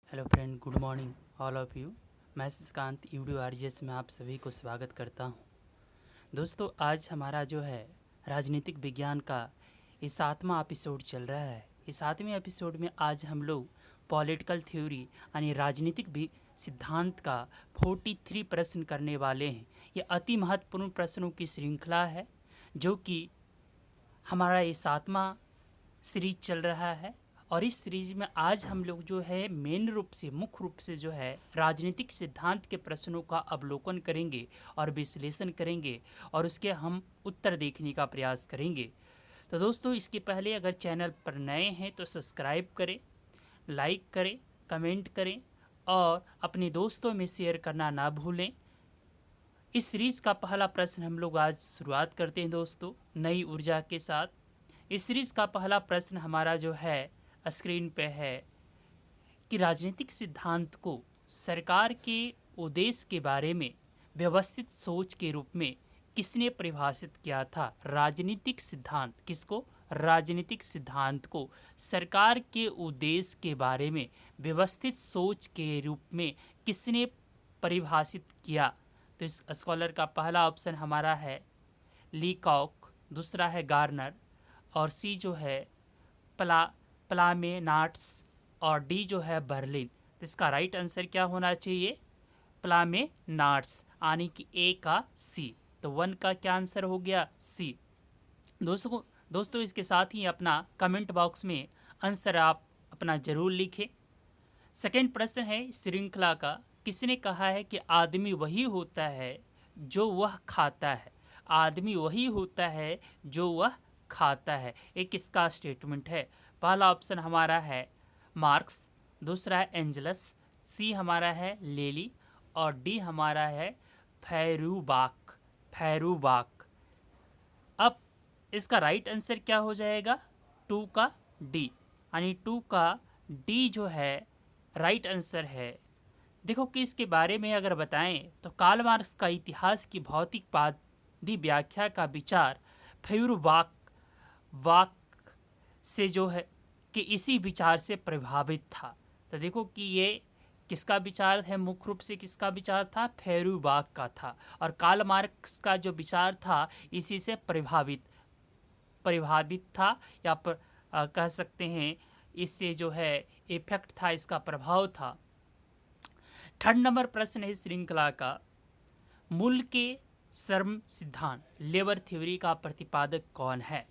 Hello friend, good morning all of you. मैं Shashikant यूडियो RGS में आप सभी को स्वागत करता हूं। दोस्तों, आज हमारा जो है राजनीतिक विज्ञान का ये 7वां एपिसोड चल रहा है। इस 7वें एपिसोड में आज हम लोग पॉलिटिकल थ्योरी यानी राजनीतिक भी सिद्धांत का 43 प्रश्न करने वाले हैं। ये अति महत्वपूर्ण प्रश्नों की श्रृंखला है जो कि हमारा ये 7वां सीरीज चल रहा है। और इस सीरीज में आज हम लोग जो है मेन रूप से मुख्य रूप से जो है राजनीतिक सिद्धांत के प्रश्नों का अवलोकन करेंगे और विश्लेषण करेंगे और उसके हम उत्तर देखने का प्रयास करेंगे। तो दोस्तों, इसके पहले अगर चैनल पर नए हैं तो सब्सक्राइब करें, लाइक करें, कमेंट करें और अपने दोस्तों में शेयर करना ना भूलें। इस सीरीज का पहला प्रश्न हम लोग आज शुरुआत करते हैं दोस्तों, नई ऊर्जा के साथ। इस सीरीज का पहला प्रश्न हमारा जो है स्क्रीन पे है कि राजनीतिक सिद्धांत को सरकार के उद्देश्य के बारे में व्यवस्थित सोच के रूप में किसने परिभाषित किया था। राजनीतिक सिद्धांत किसको, राजनीतिक सिद्धांत को सरकार के उद्देश्य के बारे में व्यवस्थित सोच के रूप में किसने परिभाषित किया। तो इस स्कॉलर का पहला ऑप्शन हमारा है लीकॉक, दूसरा है गार्नर और सी जो है प्ला प्लामेनाट्स और डी जो है बर्लिन। तो इसका राइट आंसर क्या होना चाहिए, प्लामेनाट्स, यानी कि ए का सी। तो 1 का क्या आंसर हो गया, सी। दोस्तों इसके साथ ही अपना कमेंट बॉक्स में आंसर आप अपना जरूर लिखें। सेकंड प्रश्न है श्रृंखला का, किसने कहा है कि आदमी वही होता है जो वह खाता है। आदमी वही होता है जो वह खाता है, एक इसका स्टेटमेंट है। पहला ऑप्शन हमारा है मार्क्स, दूसरा है एंजलस, सी हमारा है लेली और डी हमारा है फैरूबाक। फैरूबाक। अब इसका राइट आंसर क्या हो जाएगा, 2 का डी, यानी 2 का डी जो है राइट आंसर है। देखो कि इसके बारे में अगर बताएं तो कार्ल मार्क्स का इतिहास की भौतिकवादी व्याख्या का विचार फैयूरबाक वाक से जो है कि इसी विचार से प्रभावित था। तो देखो कि ये किसका विचार है, मुख्य रूप से किसका विचार था, फैयूरबाक का था। और कार्ल मार्क्स का जो विचार था इसी से प्रभावित था या कह सकते हैं इससे जो है इफेक्ट था, इसका प्रभाव था। थर्ड नंबर प्रश्न है श्रृंखला का, मूल के श्रम सिद्धांत लेबर थ्योरी का प्रतिपादक कौन है।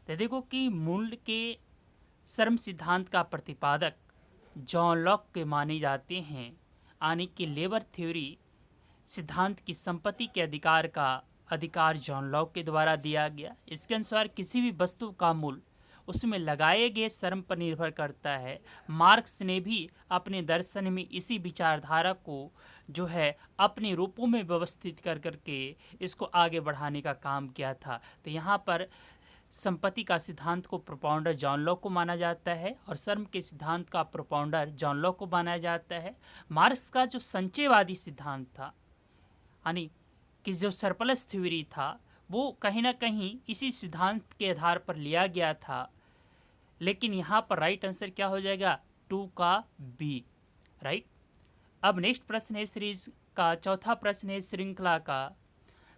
तो देखो कि मूल के श्रम सिद्धांत का प्रतिपादक जॉन लॉक के माने जाते हैं, यानी कि लेबर थ्योरी सिद्धांत की संपत्ति के अधिकार जॉन लॉक के द्वारा दिया गया। इसके अनुसार किसी भी वस्तु का मूल्य उसमें लगाए गए श्रम पर निर्भर करता है। मार्क्स ने भी अपने दर्शन में इसी विचारधारा को जो है अपने रूपों में व्यवस्थित कर करके इसको आगे बढ़ाने का काम किया था। तो यहाँ पर संपत्ति का सिद्धांत को प्रोपाउंडर जॉन लॉक को माना जाता है और श्रम के सिद्धांत का प्रोपाउंडर जॉन लॉक को माना जाता है। मार्क्स का जो संचयवादी सिद्धांत था, यानी कि जो सरप्लस थ्योरी था, वो कहीं ना कहीं इसी सिद्धांत के आधार पर लिया गया था। लेकिन यहाँ पर राइट आंसर क्या हो जाएगा, 2 का बी, राइट। अब नेक्स्ट प्रश्न है सीरीज का चौथा प्रश्न है श्रृंखला का,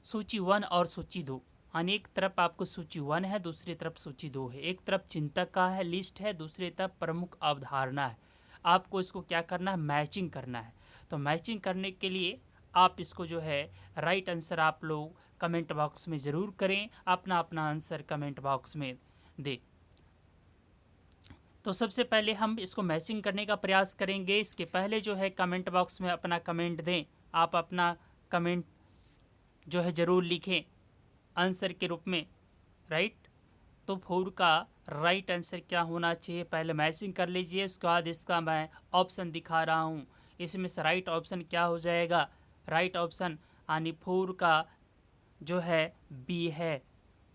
सूची 1 और सूची 2, यानी एक तरफ आपको सूची 1 है, दूसरी तरफ सूची 2 है। एक तरफ चिंतक का है, लिस्ट है, दूसरी तरफ प्रमुख अवधारणा है। आपको इसको क्या करना है, मैचिंग करना है। तो मैचिंग करने के लिए आप इसको जो है राइट आंसर आप लोग कमेंट बॉक्स में ज़रूर करें, अपना अपना आंसर कमेंट बॉक्स में दें। तो सबसे पहले हम इसको मैचिंग करने का प्रयास करेंगे। इसके पहले जो है कमेंट बॉक्स में अपना कमेंट दें। आप अपना कमेंट जो है ज़रूर लिखें आंसर के रूप में, राइट। तो 4 का राइट आंसर क्या होना चाहिए, पहले मैचिंग कर लीजिए, उसके बाद इसका मैं ऑप्शन दिखा रहा हूँ। इसमें से राइट ऑप्शन क्या हो जाएगा, राइट ऑप्शन यानी 4 का जो है बी है।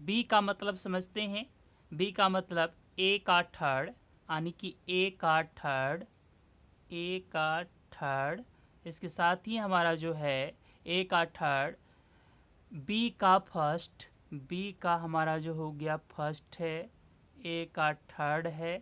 बी का मतलब समझते हैं, बी का मतलब ए का थर्ड, यानी कि ए का थर्ड, ए का थर्ड। इसके साथ ही हमारा जो है ए का थर्ड, बी का फर्स्ट, बी का हमारा जो हो गया फर्स्ट है, ए का थर्ड है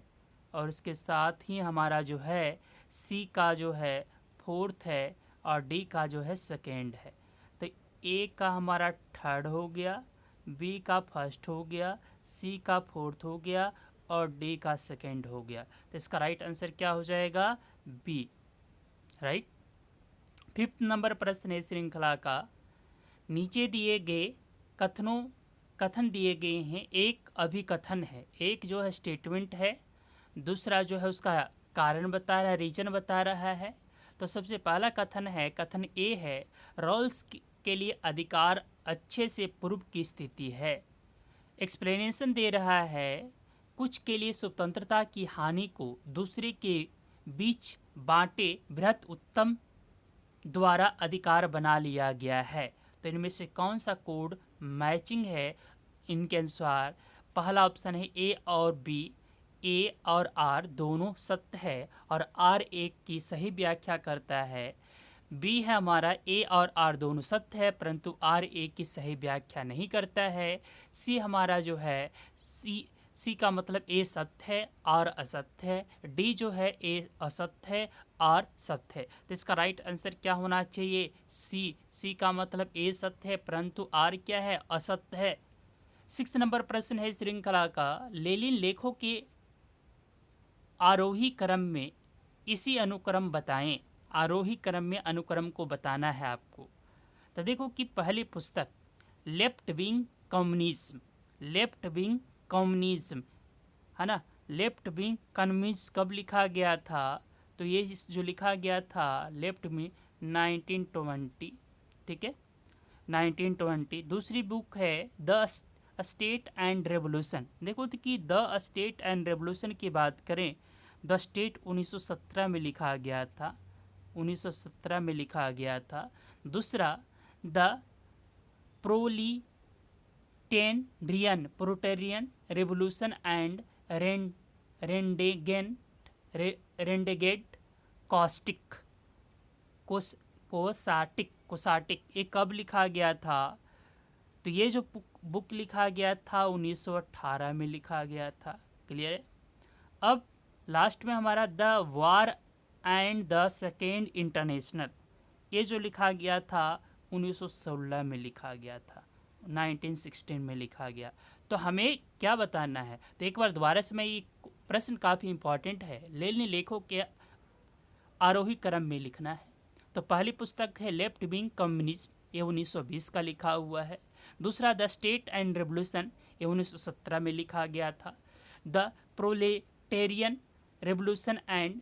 और इसके साथ ही हमारा जो है सी का जो है फोर्थ है और डी का जो है सेकेंड है। तो ए का हमारा थर्ड हो गया, बी का फर्स्ट हो गया, सी का फोर्थ हो गया और डी का सेकेंड हो गया। तो इसका राइट आंसर क्या हो जाएगा? B, right. फिफ्थ नंबर प्रश्न है श्रृंखला का, नीचे दिए गए कथन दिए गए हैं, एक अभिकथन है, एक जो है स्टेटमेंट है, दूसरा जो है उसका कारण बता रहा है, रीजन बता रहा है। तो सबसे पहला कथन है, कथन ए है, रॉल्स के लिए अधिकार अच्छे से पूर्व की स्थिति है। एक्सप्लेनेशन दे रहा है, कुछ के लिए स्वतंत्रता की हानि को दूसरे के बीच बांटे बृहत उत्तम द्वारा अधिकार बना लिया गया है। तो इनमें से कौन सा कोड मैचिंग है? इनके अनुसार पहला ऑप्शन है ए और बी, ए और आर दोनों सत्य है और आर एक की सही व्याख्या करता है। बी है हमारा ए और आर दोनों सत्य है परंतु आर ए की सही व्याख्या नहीं करता है। सी हमारा जो है सी का मतलब ए सत्य है आर असत्य है। डी जो है ए असत्य है आर सत्य है। तो इसका राइट आंसर क्या होना चाहिए? सी का मतलब ए सत्य है परंतु आर क्या है? असत्य है। 6 नंबर प्रश्न है श्रृंखला का, लेनिन लेखों के आरोही क्रम में इसी अनुक्रम बताएं। आरोही क्रम में अनुक्रम को बताना है आपको। तो देखो कि पहली पुस्तक left wing communism, left wing communism है ना, लेफ्ट विंग कम्युनिज्म कब लिखा गया था? तो ये जो लिखा गया था लेफ्ट में 1920, ठीक है 1920। दूसरी बुक है द स्टेट एंड रेवोल्यूशन। देखो तो कि द स्टेट एंड रेवोल्यूशन की बात करें, द स्टेट 1917 में लिखा गया था, 1917 में लिखा गया था। दूसरा द प्रोटेरियन रेवोल्यूशन एंड रेंडेगेट कॉस्टिक कोसाटिक ये कब लिखा गया था? तो ये जो बुक लिखा गया था 1918 में लिखा गया था। क्लियर है? अब लास्ट में हमारा the war and the second international, ये जो लिखा गया था 1916 में लिखा गया था, 1916 में लिखा गया। तो हमें क्या बताना है? तो एक बार दोबारा से मैं, ये प्रश्न काफ़ी इंपॉर्टेंट है, लेनिन लेखों के आरोही क्रम में लिखना है। तो पहली पुस्तक है लेफ्ट विंग कम्युनिज्म, ये 1920 का लिखा हुआ है। दूसरा द स्टेट एंड रेवोल्यूशन, ये 1917 में लिखा गया था। द प्रोलेटेरियन रेवोल्यूशन एंड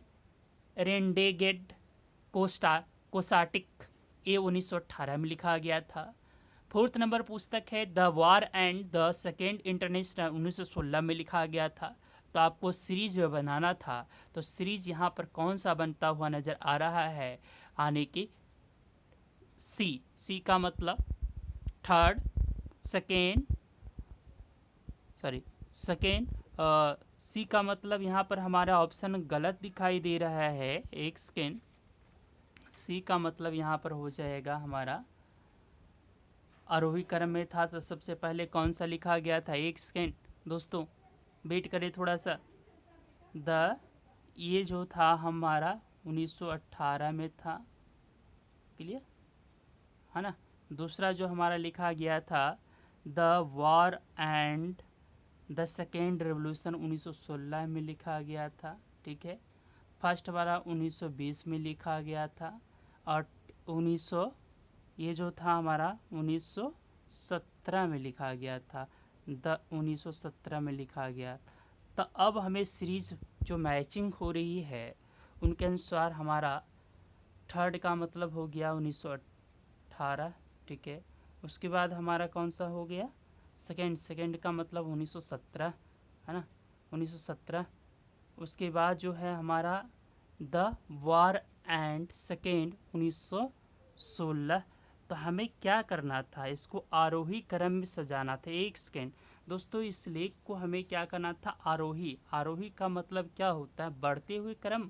रेंडेगेट कोसाटिक, ये 1918 में लिखा गया था। फोर्थ नंबर पुस्तक है the war and the second international, 1916 में लिखा गया था। तो आपको सीरीज में बनाना था, तो सीरीज यहाँ पर कौन सा बनता हुआ नज़र आ रहा है? आने की सी का मतलब थर्ड, सेकेंड, सी का मतलब यहाँ पर हमारा ऑप्शन गलत दिखाई दे रहा है, एक सेकेंड। सी का मतलब यहाँ पर हो जाएगा हमारा आरोही क्रम में था, तो सबसे पहले कौन सा लिखा गया था? एक सेकेंड दोस्तों, वेट करें थोड़ा सा। ये जो था हमारा 1918 में था, क्लियर है ना। दूसरा जो हमारा लिखा गया था the war and the second revolution, 1916 में लिखा गया था, ठीक है। फर्स्ट वाला 1920 में लिखा गया था और 1900 ये जो था हमारा 1917 में लिखा गया था, 1917 में लिखा गया। तो अब हमें सीरीज जो मैचिंग हो रही है उनके अनुसार हमारा थर्ड का मतलब हो गया 1918, ठीक है। उसके बाद हमारा कौन सा हो गया? सेकेंड का मतलब 1917 है ना, 1917। उसके बाद जो है हमारा द वार एंड सेकेंड 1916। तो हमें क्या करना था? इसको आरोही क्रम में सजाना था। एक सेकेंड दोस्तों, इस लेख को हमें क्या करना था? आरोही का मतलब क्या होता है? बढ़ते हुए क्रम।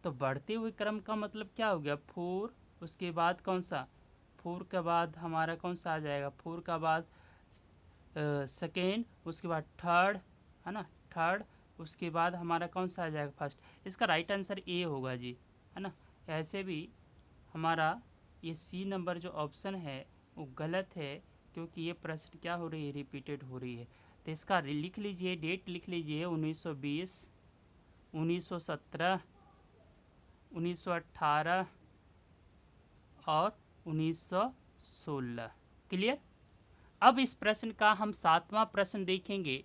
तो बढ़ते हुए क्रम का मतलब क्या हो गया? 4, उसके बाद कौन सा? 4 के बाद हमारा कौन सा आ जाएगा? 4 का बाद सेकेंड, उसके बाद थर्ड है ना, थर्ड, उसके बाद हमारा कौन सा आ जाएगा? फर्स्ट। इसका राइट आंसर ए होगा जी, है ना। ऐसे भी हमारा ये सी नंबर जो ऑप्शन है वो गलत है, क्योंकि ये प्रश्न क्या हो रही है, रिपीटेड हो रही है। तो इसका लिख लीजिए, डेट लिख लीजिए 1920, 1917, 1918 और 1916। क्लियर। अब इस प्रश्न का हम 7वां प्रश्न देखेंगे।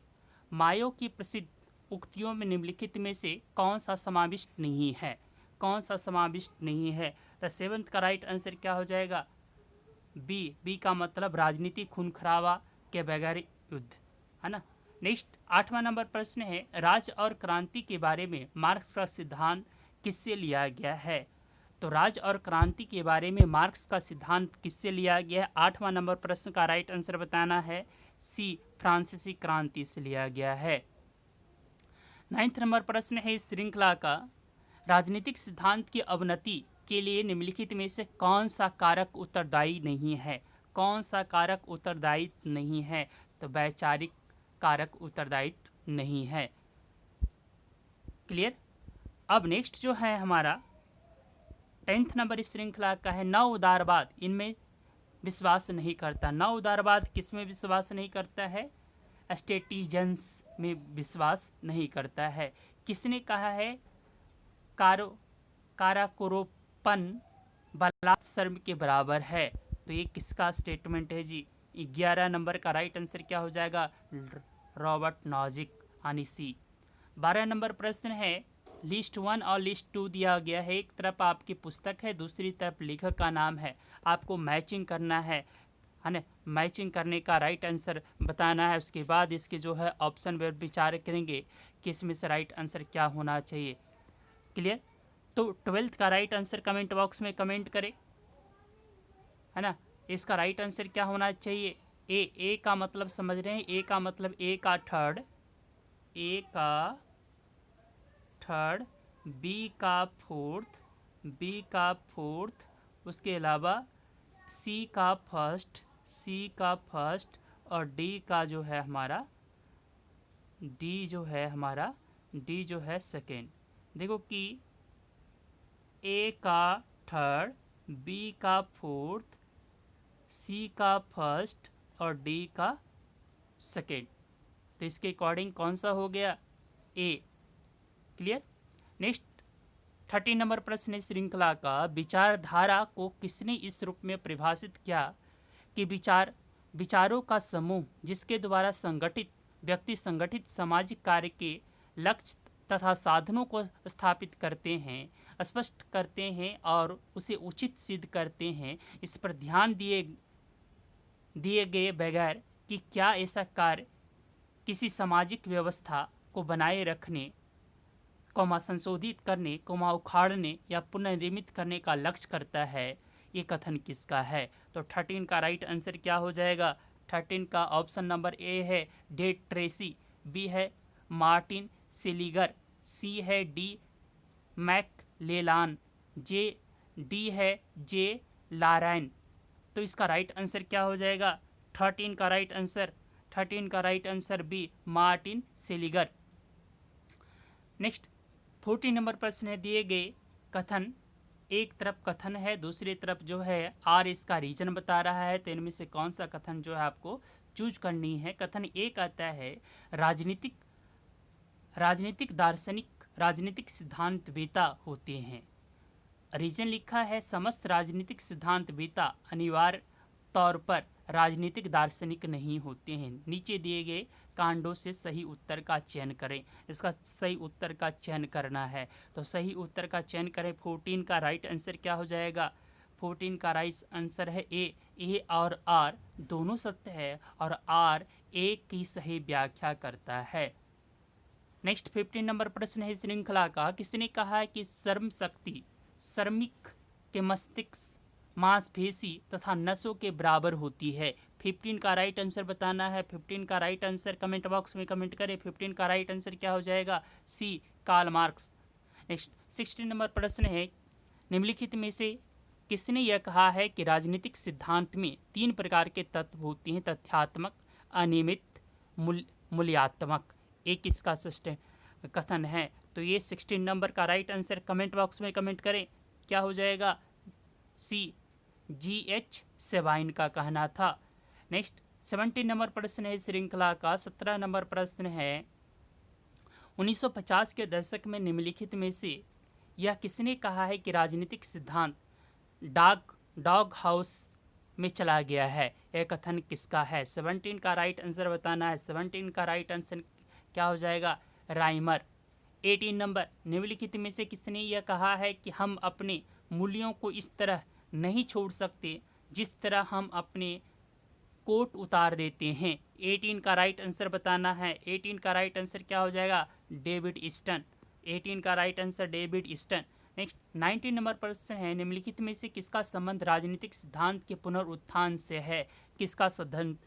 मायो की प्रसिद्ध उक्तियों में निम्नलिखित में से कौन सा समाविष्ट नहीं है, कौन सा समाविष्ट नहीं है। तो 7th का राइट आंसर क्या हो जाएगा, बी का मतलब राजनीति खून खराबा के बगैर युद्ध, है ना। नेक्स्ट 8वां नंबर प्रश्न है, राज और क्रांति के बारे में मार्क्स का सिद्धांत किससे लिया गया है। तो राज और क्रांति के बारे में मार्क्स का सिद्धांत किससे लिया गया है। 8वां नंबर प्रश्न का राइट आंसर बताना है, सी फ्रांसीसी क्रांति से लिया गया है। 9th नंबर प्रश्न है इस श्रृंखला का, राजनीतिक सिद्धांत की अवनति के लिए निम्नलिखित में से कौन सा कारक उत्तरदायी नहीं है, कौन सा कारक उत्तरदायी नहीं है। तो वैचारिक कारक उत्तरदायी नहीं है। क्लियर। अब नेक्स्ट जो है हमारा 10th नंबर इस श्रृंखला का है, नव उदारवाद इनमें विश्वास नहीं करता। नव उदारवाद किसमें विश्वास नहीं करता है, स्टेटिजन्स में विश्वास नहीं करता है। किसने कहा है, काराकोरोपन बलात् शर्म के बराबर है। तो ये किसका स्टेटमेंट है जी। 11 नंबर का राइट आंसर क्या हो जाएगा, रॉबर्ट नॉजिक यानी सी। 12 नंबर प्रश्न है, लिस्ट 1 और लिस्ट 2 दिया गया है। एक तरफ आपकी पुस्तक है, दूसरी तरफ लेखक का नाम है। आपको मैचिंग करना है ना। मैचिंग करने का राइट आंसर बताना है। उसके बाद इसके जो है ऑप्शन पर विचार करेंगे कि इसमें से राइट आंसर क्या होना चाहिए। क्लियर। तो 12th का राइट आंसर कमेंट बॉक्स में कमेंट करें, है ना। इसका राइट आंसर क्या होना चाहिए, ए का मतलब समझ रहे हैं, ए का मतलब ए का थर्ड, ए का थर्ड, बी का फोर्थ, बी का फोर्थ, उसके अलावा सी का फर्स्ट, सी का फर्स्ट, और डी का जो है हमारा, डी जो है हमारा, डी जो है सेकेंड। देखो कि ए का थर्ड, बी का फोर्थ, सी का फर्स्ट और डी का सेकेंड। तो इसके अकॉर्डिंग कौन सा हो गया, ए। क्लियर। नेक्स्ट 30 नंबर प्रश्न श्रृंखला का, विचारधारा को किसने इस रूप में परिभाषित किया कि विचारों का समूह जिसके द्वारा संगठित व्यक्ति संगठित सामाजिक कार्य के लक्ष्य तथा साधनों को स्थापित करते हैं, स्पष्ट करते हैं और उसे उचित सिद्ध करते हैं। इस पर ध्यान दिए गए बगैर कि क्या ऐसा कार्य किसी सामाजिक व्यवस्था को बनाए रखने, संशोधित करने, उखाड़ने या पुनर्निर्मित करने का लक्ष्य करता है, ये कथन किसका है। तो 13 का राइट आंसर क्या हो जाएगा, 13 का ऑप्शन नंबर ए है डे ट्रेसी, बी है मार्टिन सेलिगर, सी है डी मैकलेलान, डी है जे लारैन। तो इसका राइट आंसर क्या हो जाएगा, 13 का राइट आंसर, 13 का right answer B Martin Seliger. Next 14 number प्रश्न है, दिए गए कथन, एक तरफ कथन है, दूसरी तरफ जो है आर इसका रीजन बता रहा है। तो इनमें से कौन सा कथन जो है आपको चूज करनी है। कथन ए कहता है, राजनीतिक दार्शनिक राजनीतिक सिद्धांतवेता होते हैं। रीजन लिखा है, समस्त राजनीतिक सिद्धांतवेता अनिवार्य तौर पर राजनीतिक दार्शनिक नहीं होते हैं। नीचे दिए गए कांडों से सही उत्तर का चयन करें। इसका सही उत्तर का चयन करना है, तो सही उत्तर का चयन करें। 14 का राइट आंसर क्या हो जाएगा, 14 का राइट आंसर है ए और आर दोनों सत्य है और आर ए की सही व्याख्या करता है। नेक्स्ट 15 नंबर प्रश्न है श्रृंखला का, किसने कहा है कि श्रम शक्ति श्रमिक के मस्तिष्क मांसपेशी तथा नसों के बराबर होती है। 15 का राइट आंसर बताना है। 15 का राइट आंसर कमेंट बॉक्स में कमेंट करें। 15 का राइट आंसर क्या हो जाएगा, सी कार्ल मार्क्स। नेक्स्ट 16 नंबर प्रश्न है, निम्नलिखित में से किसने यह कहा है कि राजनीतिक सिद्धांत में 3 प्रकार के तत्व होते हैं, तथ्यात्मक, अनियमित, मूल्यात्मक। एक इसका कथन है। तो ये 16 नंबर का राइट आंसर कमेंट बॉक्स में कमेंट करें, क्या हो जाएगा? सी, GH सेवाइन का कहना था। नेक्स्ट 17 नंबर प्रश्न है श्रृंखला का। 17 नंबर प्रश्न है 1950 के दशक में निम्नलिखित में से यह किसने कहा है कि राजनीतिक सिद्धांत डॉग हाउस में चला गया है? यह कथन किसका है? 17 का राइट आंसर बताना है। 17 का राइट आंसर क्या हो जाएगा? राइमर। 18 नंबर, निम्नलिखित में से किसने यह कहा है कि हम अपने मूल्यों को इस तरह नहीं छोड़ सकते जिस तरह हम अपने कोट उतार देते हैं? 18 का राइट आंसर बताना है। 18 का राइट आंसर क्या हो जाएगा? David Easton. 18 का right answer David Easton. Next 19 number प्रश्न है निम्नलिखित में से किसका संबंध राजनीतिक सिद्धांत के पुनरुत्थान से है? किसका संबंध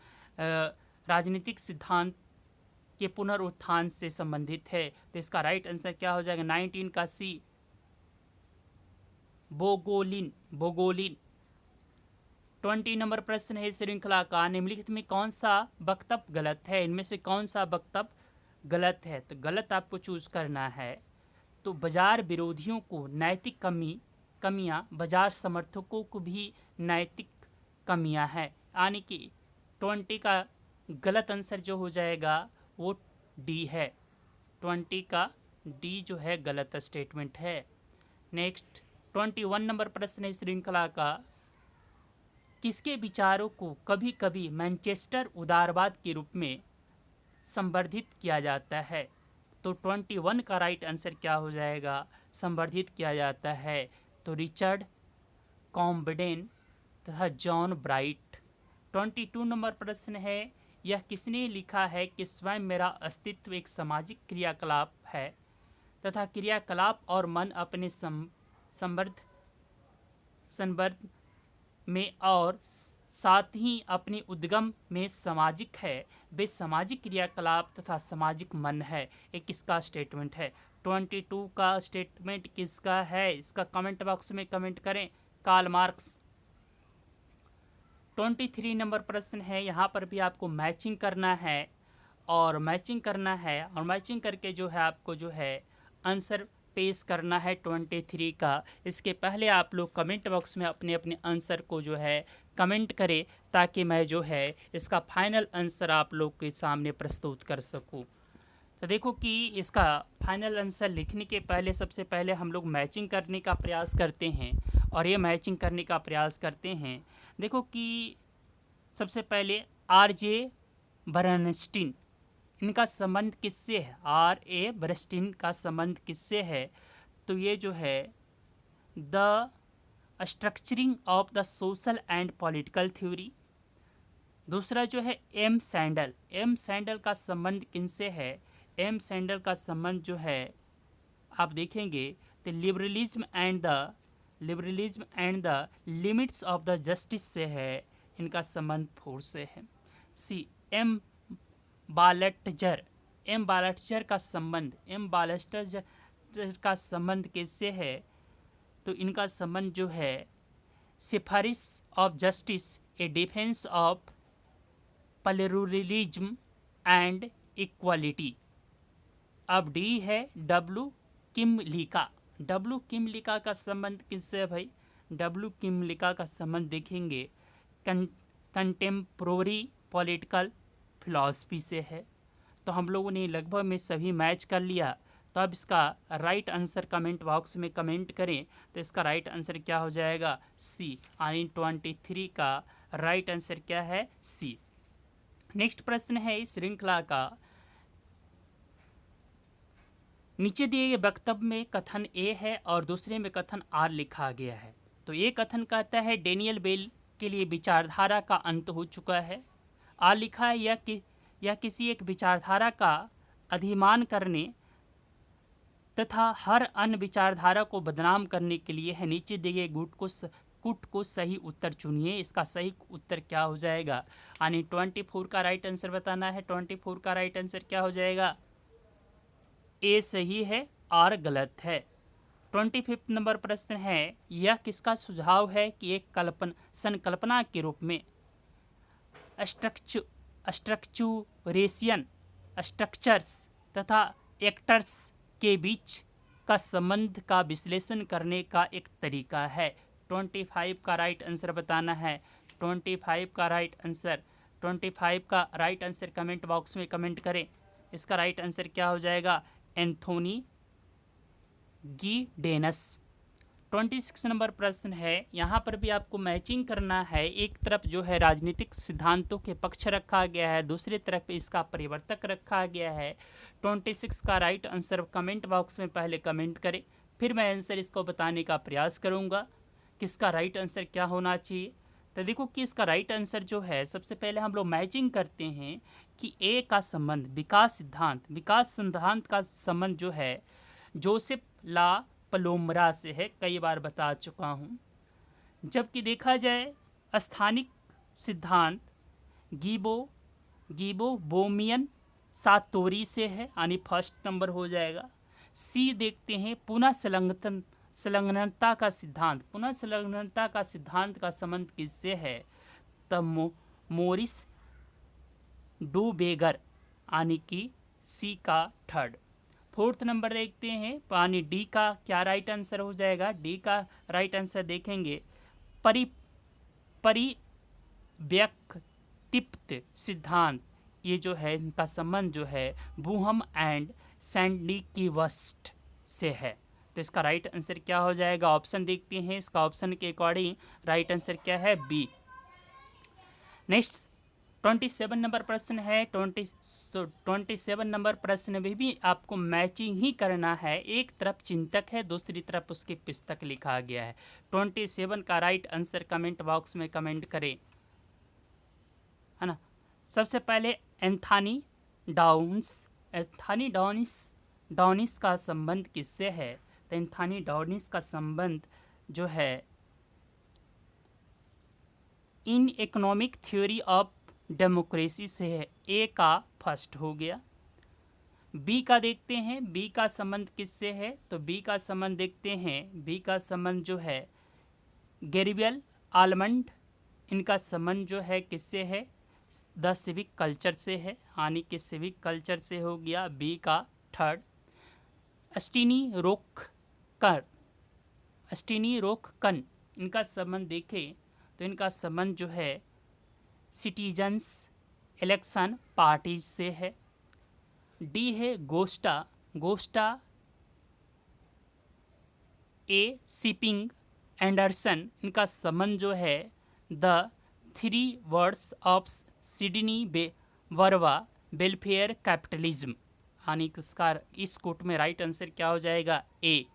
राजनीतिक सिद्धांत के पुनरुत्थान से संबंधित है? तो इसका राइट आंसर क्या हो जाएगा? 19 का सी, बोगोलिन। 20 नंबर प्रश्न है श्रृंखला का। निम्नलिखित में कौन सा वक्तव्य गलत है? इनमें से कौन सा वक्तव्य गलत है? तो गलत आपको चूज करना है। तो बाजार विरोधियों को नैतिक कमियां, बाजार समर्थकों को भी नैतिक कमियां हैं, यानी कि 20 का गलत आंसर जो हो जाएगा वो डी है। 20 का डी जो है गलत स्टेटमेंट है। नेक्स्ट 21 नंबर प्रश्न है श्रृंखला का। किसके विचारों को कभी कभी मैनचेस्टर उदारवाद के रूप में संवर्धित किया जाता है? तो 21 का राइट आंसर क्या हो जाएगा? संवर्धित किया जाता है तो रिचर्ड कॉम्बडेन तथा जॉन ब्राइट। 22 नंबर प्रश्न है यह किसने लिखा है कि स्वयं मेरा अस्तित्व एक सामाजिक क्रियाकलाप है तथा क्रियाकलाप और मन अपने संवर्ध में और साथ ही अपने उद्गम में सामाजिक है, वे सामाजिक क्रियाकलाप तथा सामाजिक मन है। ये किसका स्टेटमेंट है? 22 का स्टेटमेंट किसका है? इसका कमेंट बॉक्स में कमेंट करें। Karl Marx. 23 नंबर प्रश्न है, यहाँ पर भी आपको मैचिंग करना है और मैचिंग करके जो है आपको जो है आंसर पेश करना है 23 का। इसके पहले आप लोग कमेंट बॉक्स में अपने अपने आंसर को जो है कमेंट करें ताकि मैं जो है इसका फाइनल आंसर आप लोग के सामने प्रस्तुत कर सकूं। तो देखो कि इसका फाइनल आंसर लिखने के पहले सबसे पहले हम लोग मैचिंग करने का प्रयास करते हैं और ये मैचिंग करने का प्रयास करते हैं। देखो कि सबसे पहले RJ बर्नस्टीन, इनका संबंध किससे है? RA बर्नस्टीन का संबंध किससे है? तो ये जो है the structuring of the social and political theory. दूसरा जो है M सैंडल का संबंध किनसे है? M सैंडल का संबंध जो है आप देखेंगे तो liberalism and the limits of the justice से है। इनका संबंध फोर्स से है। सी, M बालटजर का संबंध किससे है? तो इनका संबंध जो है सिफारिश of justice, A defence of pluralism and equality. अब डी है W किमलिका का संबंध किससे है भाई? W किमलिका का संबंध देखेंगे कंटेम्प्रोरी पॉलिटिकल फिलॉसफी से है। तो हम लोगों ने लगभग में सभी मैच कर लिया। तो अब इसका राइट आंसर कमेंट बॉक्स में कमेंट करें। तो इसका राइट आंसर क्या हो जाएगा? सी, यानी 23 का राइट आंसर क्या है? सी। नेक्स्ट प्रश्न है इस श्रृंखला का। नीचे दिए गए वक्तव्य में कथन A है और दूसरे में कथन R लिखा गया है। तो ये कथन कहता है डेनियल बेल के लिए विचारधारा का अंत हो चुका है। R लिखा है यह किसी एक विचारधारा का अधिमान करने तथा हर अन्य विचारधारा को बदनाम करने के लिए है। नीचे दिए गए गुट को सही उत्तर चुनिए। इसका सही उत्तर क्या हो जाएगा? यानी 24 का राइट आंसर बताना है। 24 का राइट आंसर क्या हो जाएगा? A सही है, R गलत है। 25 नंबर प्रश्न है यह किसका सुझाव है कि एक संकल्पना के रूप में स्ट्रक्चर्स तथा एक्टर्स के बीच का संबंध का विश्लेषण करने का एक तरीका है। 25 का राइट आंसर बताना है। 25 का राइट आंसर, 25 का राइट आंसर कमेंट बॉक्स में कमेंट करें। इसका राइट आंसर क्या हो जाएगा? एंथोनी गिडेनस। 26 नंबर प्रश्न है, यहाँ पर भी आपको मैचिंग करना है। एक तरफ जो है राजनीतिक सिद्धांतों के पक्ष रखा गया है, दूसरी तरफ इसका परिवर्तक रखा गया है। 26 का राइट आंसर कमेंट बॉक्स में पहले कमेंट करें, फिर मैं आंसर इसको बताने का प्रयास करूँगा किसका राइट आंसर क्या होना चाहिए। तो देखो कि इसका राइट आंसर जो है, सबसे पहले हम लोग मैचिंग करते हैं कि ए का संबंध विकास सिद्धांत का संबंध जो है जोसेफ ला पलोम्बरा से है, कई बार बता चुका हूँ। जबकि देखा जाए स्थानिक सिद्धांत गीबो बोमियन सातोरी से है, यानी फर्स्ट नंबर हो जाएगा। सी देखते हैं पुनः संलग्नता का सिद्धांत का संबंध किससे है? तब मोरिस डूबेगर, यानी कि सी का थर्ड। फोर्थ नंबर देखते हैं, यानी डी का क्या राइट आंसर हो जाएगा? डी का राइट आंसर देखेंगे परिव्यक्तित्व सिद्धांत, ये जो है इनका संबंध जो है बूहम एंड सैंडिकिवस्ट से है। तो इसका राइट आंसर क्या हो जाएगा? ऑप्शन देखते हैं, इसका ऑप्शन के अकॉर्डिंग राइट आंसर क्या है? बी। नेक्स्ट 27 नंबर प्रश्न है। 27 नंबर प्रश्न में भी आपको मैचिंग ही करना है। एक तरफ चिंतक है, दूसरी तरफ उसकी पुस्तक लिखा गया है। 27 का राइट आंसर कमेंट बॉक्स में कमेंट करें, है ना। सबसे पहले एंथनी डाउनिस का संबंध किससे है? तो एंथनी डाउनिस का संबंध जो है in economic theory of democracy से है। ए का फर्स्ट हो गया। बी का देखते हैं, बी का संबंध किससे है? तो बी का संबंध देखते हैं, बी का संबंध जो है गैरिबियल आलमंड, इनका संबंध जो है किससे है? द सिविक कल्चर से है, यानी कि सिविक कल्चर से हो गया बी का थर्ड। स्टीनी रोककन, इनका संबंध देखें तो इनका संबंध जो है सिटीजन्स इलेक्शन पार्टीज से है। डी है गोस्टा ए सिपिंग एंडरसन, इनका संबंध जो है the three words of Sidney Verba welfare capitalism, यानी इसका इस कोट में राइट आंसर क्या हो जाएगा? ए।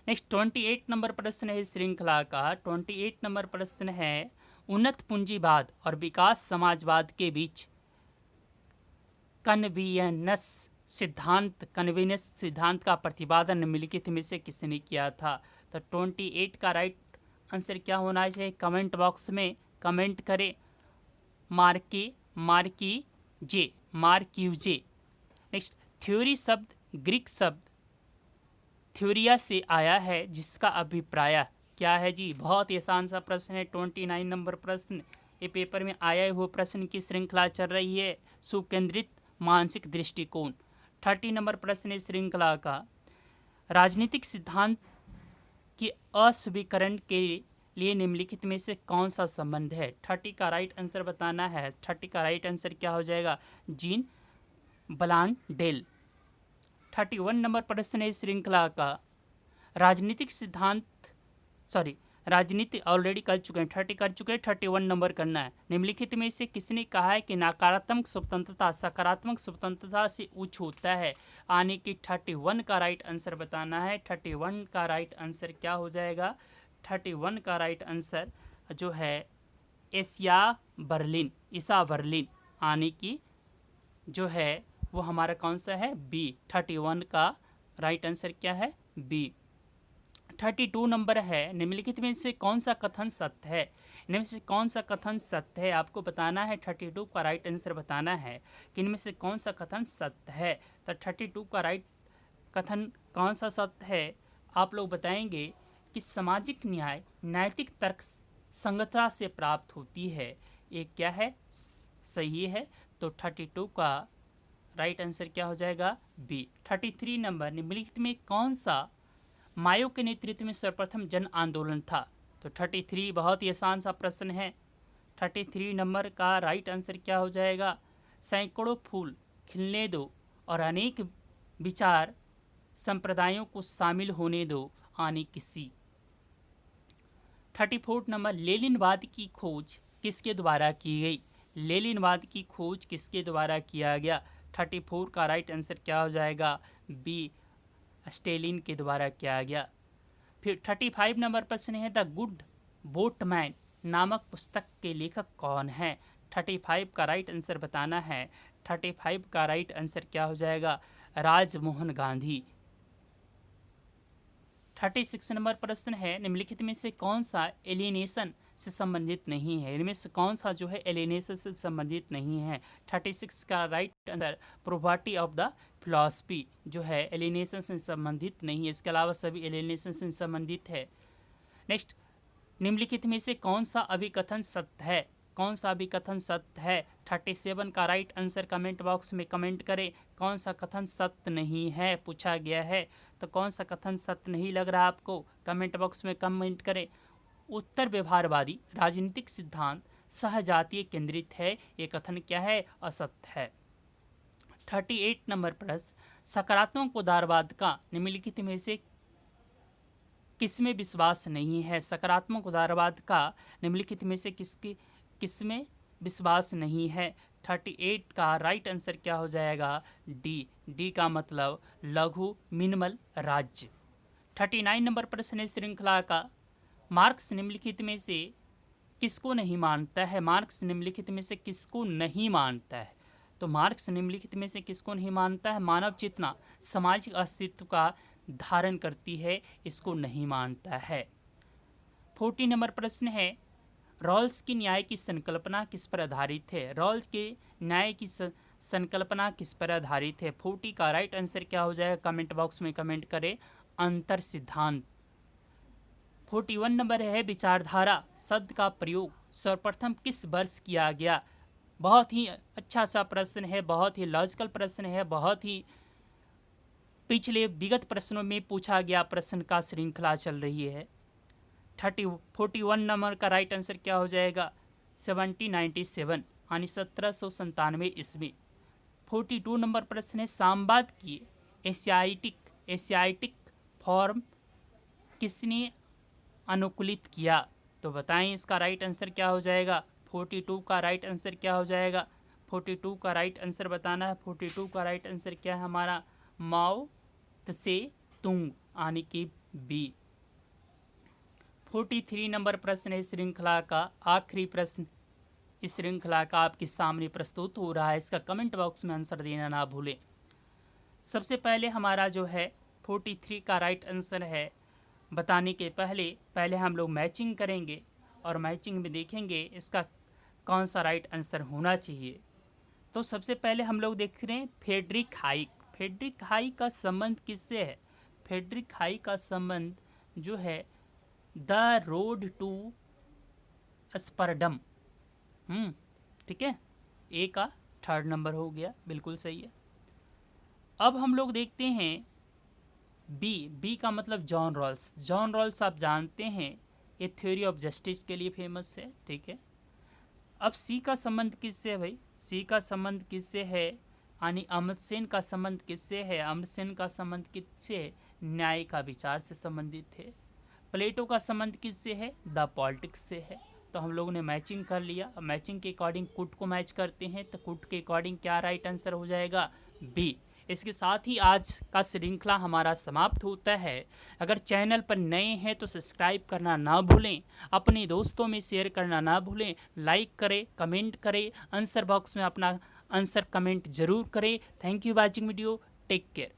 नेक्स्ट 28 नंबर प्रश्न है श्रृंखला का। 28 नंबर प्रश्न है, उन्नत पूंजीवाद और विकास समाजवाद के बीच कन्वीनियंस सिद्धांत का प्रतिपादन निम्नलिखित में से किसने किया था? तो 28 का राइट आंसर क्या होना चाहिए? कमेंट बॉक्स में कमेंट करें, मार्क्यूजे। नेक्स्ट थ्योरी शब्द ग्रीक शब्द थ्योरिया से आया है, जिसका अभिप्राय क्या है जी? बहुत ही आसान सा प्रश्न है। 29 नंबर प्रश्न, ये पेपर में आया हुआ प्रश्न की श्रृंखला चल रही है, सुकेंद्रित मानसिक दृष्टिकोण। 30 नंबर प्रश्न इस श्रृंखला का, राजनीतिक सिद्धांत के अस्वीकरण के लिए निम्नलिखित में से कौन सा संबंध है? 30 का राइट आंसर बताना है। 30 का राइट आंसर क्या हो जाएगा? जीन ब्लांडेल। 31 नंबर प्रश्न है श्रृंखला का, राजनीति ऑलरेडी कर चुके हैं, 30 कर चुके हैं, 31 नंबर करना है। निम्नलिखित में से किसने कहा है कि नकारात्मक स्वतंत्रता सकारात्मक स्वतंत्रता से उच्च होता है? यानी कि 31 का राइट आंसर बताना है। 31 का राइट आंसर क्या हो जाएगा? 31 का राइट आंसर जो है ईसा बर्लिन, यानी कि जो है वो हमारा कौन सा है? बी। 31 का राइट आंसर क्या है? बी। 32 नंबर है, निम्नलिखित में से कौन सा कथन सत्य है? इनमें से कौन सा कथन सत्य है आपको बताना है। 32 का राइट आंसर बताना है कि इनमें से कौन सा कथन सत्य है। तो 32 का राइट कथन कौन सा सत्य है आप लोग बताएंगे कि सामाजिक न्याय नैतिक तर्क संगतता से प्राप्त होती है। ये क्या है? सही है। तो 32 का राइट आंसर क्या हो जाएगा बी। 33 नंबर, निम्नलिखित में कौन सा मायो के नेतृत्व में सर्वप्रथम जन आंदोलन था? तो 33 बहुत ही आसान सा प्रश्न है। 33 नंबर का राइट आंसर क्या हो जाएगा? सैकड़ों फूल खिलने दो और अनेक विचार संप्रदायों को शामिल होने दो आने किसी। 34 नंबर, लेनिनवाद की खोज किसके द्वारा की गई? लेनिनवाद की खोज किसके द्वारा किया गया? 34 का राइट आंसर क्या हो जाएगा? बी, स्टेलिन के द्वारा किया गया। फिर 35 नंबर प्रश्न है, द गुड बोटमैन नामक पुस्तक के लेखक कौन है? 35 का राइट आंसर बताना है। 35 का राइट आंसर क्या हो जाएगा? राजमोहन गांधी। 36 नंबर प्रश्न है, निम्नलिखित में से कौन सा एलिनेशन से संबंधित नहीं है? इनमें से कौन सा जो है एलिनेशन से संबंधित नहीं है? 36 का right answer property of the philosophy जो है एलिनेशन से संबंधित नहीं है, इसके अलावा सभी एलिनेशन से संबंधित है। नेक्स्ट, निम्नलिखित में से कौन सा अभिकथन सत्य है? कौन सा अभिकथन सत्य है? 37 का राइट आंसर कमेंट बॉक्स में कमेंट करें। कौन सा कथन सत्य नहीं है पूछा गया है, तो कौन सा कथन सत्य नहीं लग रहा आपको? कमेंट बॉक्स में कमेंट करें। उत्तर व्यवहारवादी राजनीतिक सिद्धांत सहजातीय केंद्रित है, ये कथन क्या है? असत्य है। 38 नंबर प्रश्न, सकारात्मक उदारवाद का निम्नलिखित में से किसमें विश्वास नहीं है? सकारात्मक उदारवाद का निम्नलिखित में से किसमें विश्वास नहीं है? 38 का राइट आंसर क्या हो जाएगा? डी। डी का मतलब लघु मिनिमल राज्य। 39 नंबर प्रश्न है श्रृंखला का, मार्क्स निम्नलिखित में से किसको नहीं मानता है? मार्क्स निम्नलिखित में से किसको नहीं मानता है? तो मार्क्स निम्नलिखित में से किसको नहीं मानता है? मानव चेतना सामाजिक अस्तित्व का धारण करती है, इसको नहीं मानता है। 40 नंबर प्रश्न है, रॉल्स की न्याय की संकल्पना किस पर आधारित है? रॉल्स के न्याय की संकल्पना किस पर आधारित है? 40 का राइट आंसर क्या हो जाएगा? कमेंट बॉक्स में कमेंट करें। अंतर सिद्धांत। 41 नंबर है, विचारधारा शब्द का प्रयोग सर्वप्रथम किस वर्ष किया गया? बहुत ही अच्छा सा प्रश्न है, बहुत ही लॉजिकल प्रश्न है, बहुत ही पिछले विगत प्रश्नों में पूछा गया प्रश्न का श्रृंखला चल रही है। 41 नंबर का राइट आंसर क्या हो जाएगा? 1797 यानी 1797 ईस्वी। 42 नंबर प्रश्न है, सामवाद की एशियाटिक फॉर्म किसने अनुकूलित किया? तो बताएं इसका राइट आंसर क्या हो जाएगा? 42 का राइट आंसर क्या हो जाएगा? 42 का राइट आंसर बताना है। 42 का राइट आंसर क्या है हमारा? माओ त्से तुंग यानी कि बी। 43 नंबर प्रश्न है श्रृंखला का आखिरी प्रश्न इस श्रृंखला का आपके सामने प्रस्तुत हो रहा है, इसका कमेंट बॉक्स में आंसर देना ना भूलें। सबसे पहले हमारा जो है 43 का राइट आंसर है बताने के पहले हम लोग मैचिंग करेंगे और मैचिंग में देखेंगे इसका कौन सा राइट आंसर होना चाहिए। तो सबसे पहले हम लोग देख रहे हैं फ्रेडरिक हाइक। फ्रेडरिक हाइक का संबंध किससे है? फ्रेडरिक हाइक का संबंध जो है द रोड टू स्परडम। ठीक है, ए का 3rd नंबर हो गया, बिल्कुल सही है। अब हम लोग देखते हैं बी। बी का मतलब जॉन रॉल्स। जॉन रॉल्स आप जानते हैं ये थ्योरी ऑफ जस्टिस के लिए फेमस है, ठीक है। अब सी का संबंध किससे है भाई? सी का संबंध किससे है? यानी अमर्त्य सेन का संबंध किससे है? अमर्त्य सेन का संबंध किससे है? न्याय का विचार से संबंधित है। प्लेटो का संबंध किससे है? द पॉलिटिक्स से है। तो हम लोगों ने मैचिंग कर लिया। अब मैचिंग के अकॉर्डिंग कुट को मैच करते हैं, तो कुट के अकॉर्डिंग क्या राइट आंसर हो जाएगा? बी। इसके साथ ही आज का श्रृंखला हमारा समाप्त होता है। अगर चैनल पर नए हैं तो सब्सक्राइब करना ना भूलें, अपने दोस्तों में शेयर करना ना भूलें, लाइक करें, कमेंट करें, आंसर बॉक्स में अपना आंसर कमेंट जरूर करें। Thank you watching video, take care.